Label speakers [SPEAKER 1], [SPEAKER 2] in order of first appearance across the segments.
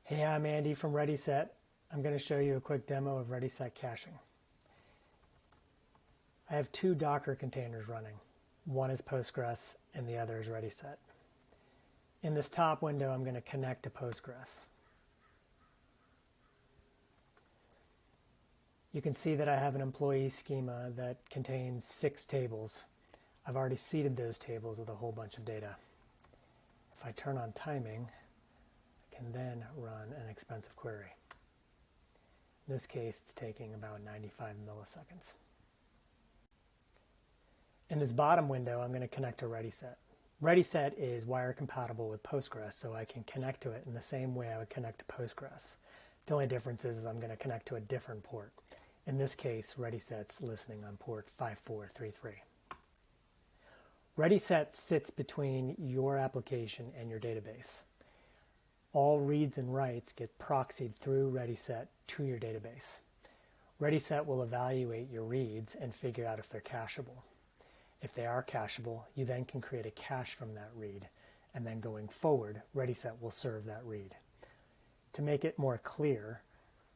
[SPEAKER 1] Hey, I'm Andy from ReadySet. I'm going to show you a quick demo of ReadySet caching. I have two Docker containers running. One is Postgres and the other is ReadySet. In this top window, I'm going to connect to Postgres. You can see that I have an employee schema that contains 6 tables. I've already seeded those tables with a whole bunch of data. If I turn on timing, can then run an expensive query. In this case, it's taking about 95 milliseconds. In this bottom window, I'm going to connect to ReadySet. ReadySet is wire compatible with Postgres, so I can connect to it in the same way I would connect to Postgres. The only difference is I'm going to connect to a different port. In this case, ReadySet's listening on port 5433. ReadySet sits between your application and your database. All reads and writes get proxied through ReadySet to your database. ReadySet will evaluate your reads and figure out if they're cacheable. If they are cacheable, you then can create a cache from that read, and then going forward, ReadySet will serve that read. To make it more clear,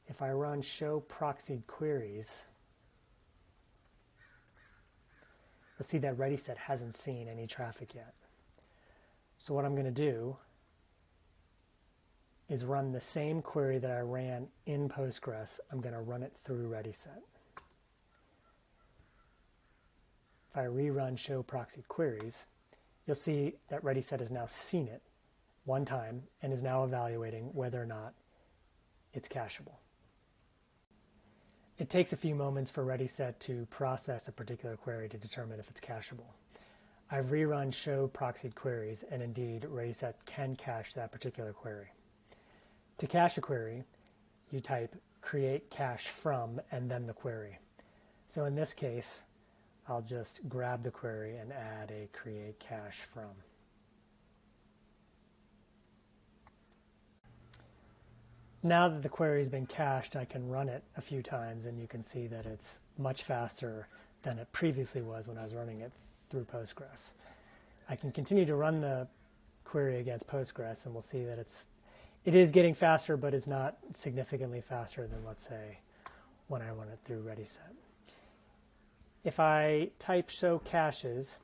[SPEAKER 1] if I run show proxied queries, you'll see that ReadySet hasn't seen any traffic yet. So what I'm going to do is run the same query that I ran in Postgres. I'm going to run it through ReadySet. If I rerun show proxied queries, you'll see that ReadySet has now seen it one time and is now evaluating whether or not it's cacheable. It takes a few moments for ReadySet to process a particular query to determine if it's cacheable. I've rerun show proxied queries, and indeed ReadySet can cache that particular query. To cache a query, you type create cache from and then the query. So in this case, I'll just grab the query and add a create cache from. Now that the query has been cached, I can run it a few times and you can see that it's much faster than it previously was when I was running it through Postgres. I can continue to run the query against Postgres and we'll see that it is getting faster, but it's not significantly faster than, let's say, when I run it through ReadySet. If I type show caches,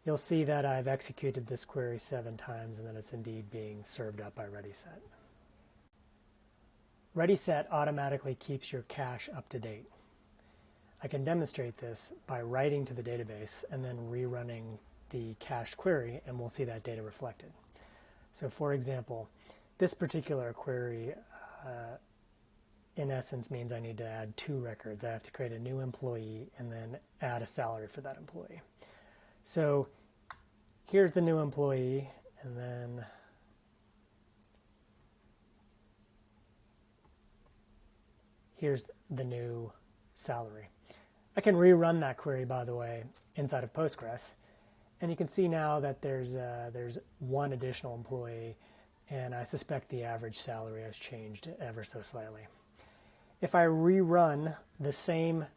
[SPEAKER 1] you'll see that I've executed this query 7 times and that it's indeed being served up by ReadySet. ReadySet automatically keeps your cache up to date. I can demonstrate this by writing to the database and then rerunning the cached query, and we'll see that data reflected. So for example, this particular query in essence means I need to add 2 records. I have to create a new employee and then add a salary for that employee. So here's the new employee, and then here's the new salary. I can rerun that query, by the way, inside of Postgres, and you can see now that there's 1 additional employee, and I suspect the average salary has changed ever so slightly. If I rerun the same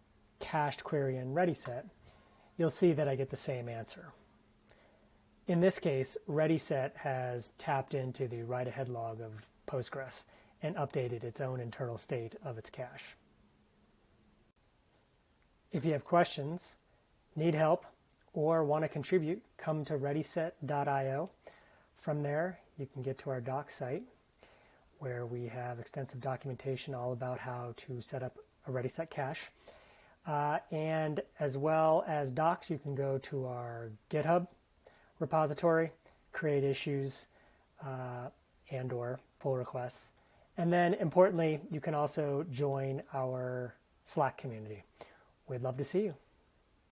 [SPEAKER 1] cached query in ReadySet, you'll see that I get the same answer. In this case, ReadySet has tapped into the write-ahead log of Postgres and updated its own internal state of its cache. If you have questions, need help, or want to contribute, come to readyset.io. From there, you can get to our docs site, where we have extensive documentation all about how to set up a ReadySet cache. And as well as docs, you can go to our GitHub repository, create issues and or pull requests. And then importantly, you can also join our Slack community. We'd love to see you.